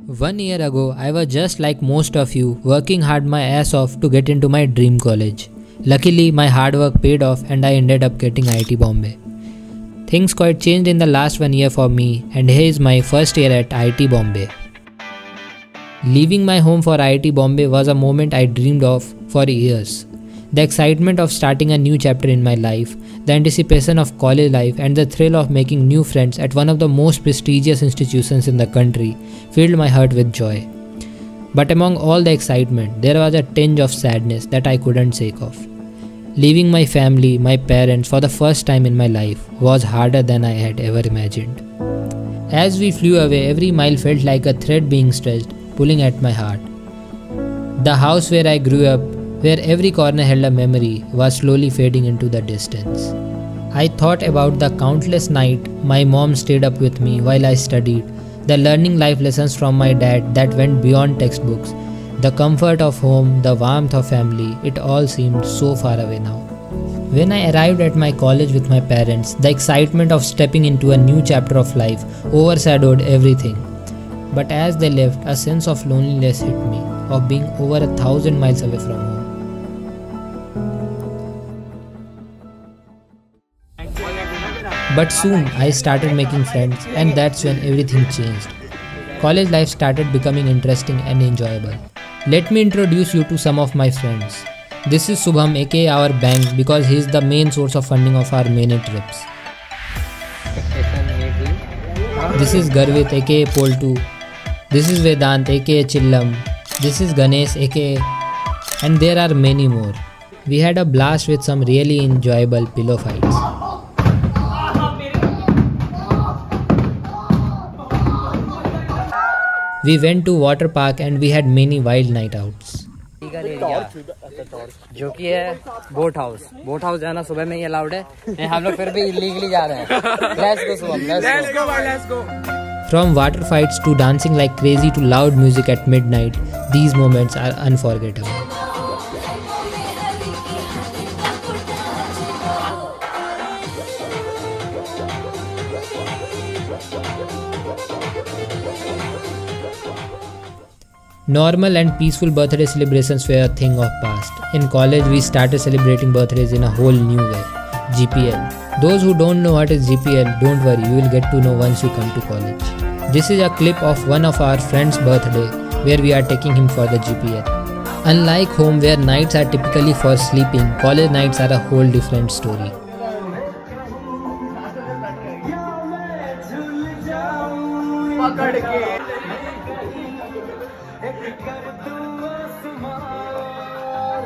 1 year ago, I was just like most of you, working hard my ass off to get into my dream college. Luckily, my hard work paid off and I ended up getting IIT Bombay. Things quite changed in the last 1 year for me, and here is my first year at IIT Bombay. Leaving my home for IIT Bombay was a moment I dreamed of for years. The excitement of starting a new chapter in my life, the anticipation of college life, and the thrill of making new friends at one of the most prestigious institutions in the country filled my heart with joy. But among all the excitement, there was a tinge of sadness that I couldn't shake off. Leaving my family, my parents, for the first time in my life was harder than I had ever imagined. As we flew away, every mile felt like a thread being stretched, pulling at my heart. The house where I grew up, where every corner held a memory, was slowly fading into the distance. I thought about the countless nights my mom stayed up with me while I studied, the learning life lessons from my dad that went beyond textbooks, the comfort of home, the warmth of family. It all seemed so far away now. When I arrived at my college with my parents, the excitement of stepping into a new chapter of life overshadowed everything. But as they left, a sense of loneliness hit me, of being over 1,000 miles away from home. But soon I started making friends, and that's when everything changed. College life started becoming interesting and enjoyable. Let me introduce you to some of my friends. This is Subham, aka our bank, because he is the main source of funding of our many trips. This is Garvit, aka Poltu. This is Vedant, aka Chillam. This is Ganesh, aka... and there are many more. We had a blast with some really enjoyable pillow fights. We went to water park and we had many wild night outs. जो कि है boat house जाना सुबह में ही allowed है हम लोग फिर भी इलीगली जा रहे हैं let's go From water fights to dancing like crazy to loud music at midnight, these moments are unforgettable. Normal and peaceful birthday celebrations were a thing of past. In college, we started celebrating birthdays in a whole new way. GPL. Those who don't know what is GPL, don't worry, you will get to know once you come to college. This is a clip of one of our friend's birthday where we are taking him for the GPL. Unlike home where nights are typically for sleeping, college nights are a whole different story.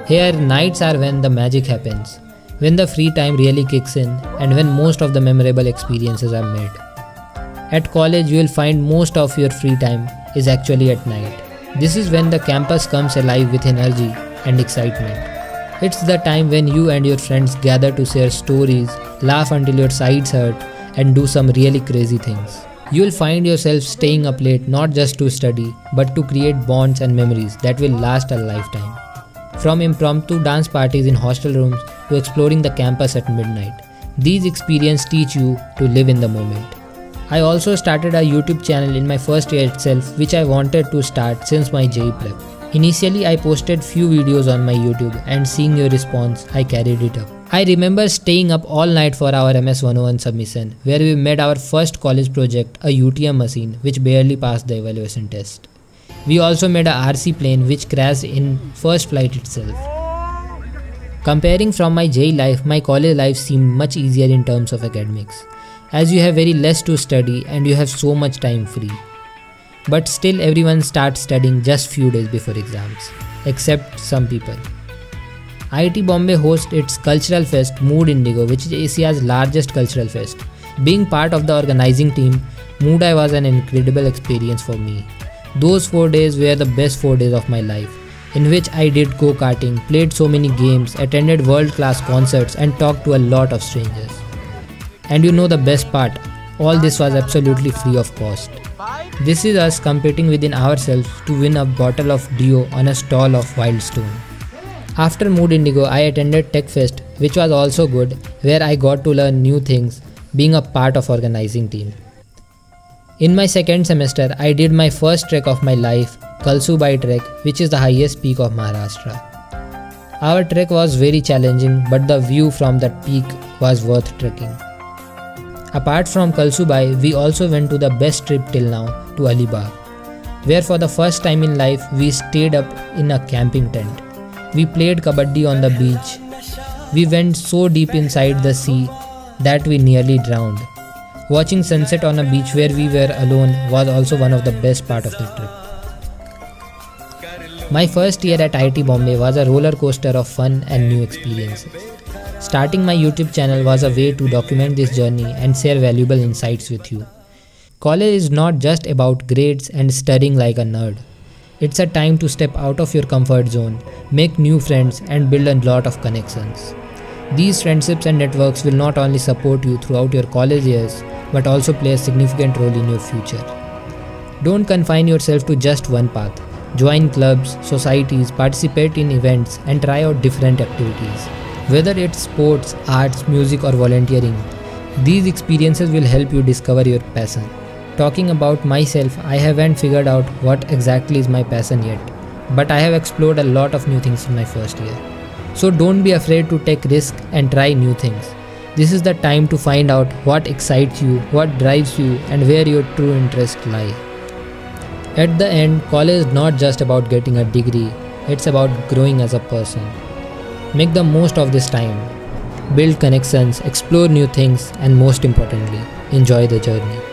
Here, nights are when the magic happens, when the free time really kicks in, and when most of the memorable experiences are made. At college, you will find most of your free time is actually at night. This is when the campus comes alive with energy and excitement. It's the time when you and your friends gather to share stories, laugh until your sides hurt, and do some really crazy things. You will find yourself staying up late not just to study, but to create bonds and memories that will last a lifetime. From impromptu dance parties in hostel rooms to exploring the campus at midnight, these experiences teach you to live in the moment. I also started a YouTube channel in my first year itself, which I wanted to start since my JEE prep. Initially, I posted few videos on my YouTube, and seeing your response, I carried it up. I remember staying up all night for our MS 101 submission, where we made our first college project, a UTM machine, which barely passed the evaluation test. We also made a RC plane which crashed in first flight itself. Comparing from my JEE life, my college life seemed much easier in terms of academics, as you have very less to study and you have so much time free. But still everyone starts studying just few days before exams, except some people. IIT Bombay hosts its cultural fest Mood Indigo, which is Asia's largest cultural fest. Being part of the organizing team, Moodai was an incredible experience for me. Those 4 days were the best 4 days of my life, in which I did go-karting, played so many games, attended world-class concerts, and talked to a lot of strangers. And you know the best part, all this was absolutely free of cost. This is us competing within ourselves to win a bottle of Dio on a stall of Wild Stone. After Mood Indigo, I attended Tech Fest, which was also good, where I got to learn new things, being a part of organizing team. In my second semester, I did my first trek of my life, Kalsubai trek, which is the highest peak of Maharashtra. Our trek was very challenging, but the view from that peak was worth trekking. Apart from Kalsubai, we also went to the best trip till now, to Alibag, where for the first time in life we stayed up in a camping tent. We played kabaddi on the beach. We went so deep inside the sea that we nearly drowned. Watching sunset on a beach where we were alone was also one of the best part of the trip. My first year at IIT Bombay was a roller coaster of fun and new experiences. Starting my YouTube channel was a way to document this journey and share valuable insights with you. College is not just about grades and studying like a nerd. It's a time to step out of your comfort zone, make new friends and build a lot of connections. These friendships and networks will not only support you throughout your college years, but also play a significant role in your future. Don't confine yourself to just one path. Join clubs, societies, participate in events, and try out different activities. Whether it's sports, arts, music, or volunteering, these experiences will help you discover your passion. Talking about myself, I haven't figured out what exactly is my passion yet, but I have explored a lot of new things in my first year. So don't be afraid to take risks and try new things. This is the time to find out what excites you, what drives you, and where your true interests lie. At the end, college is not just about getting a degree, it's about growing as a person. Make the most of this time. Build connections, explore new things, and most importantly, enjoy the journey.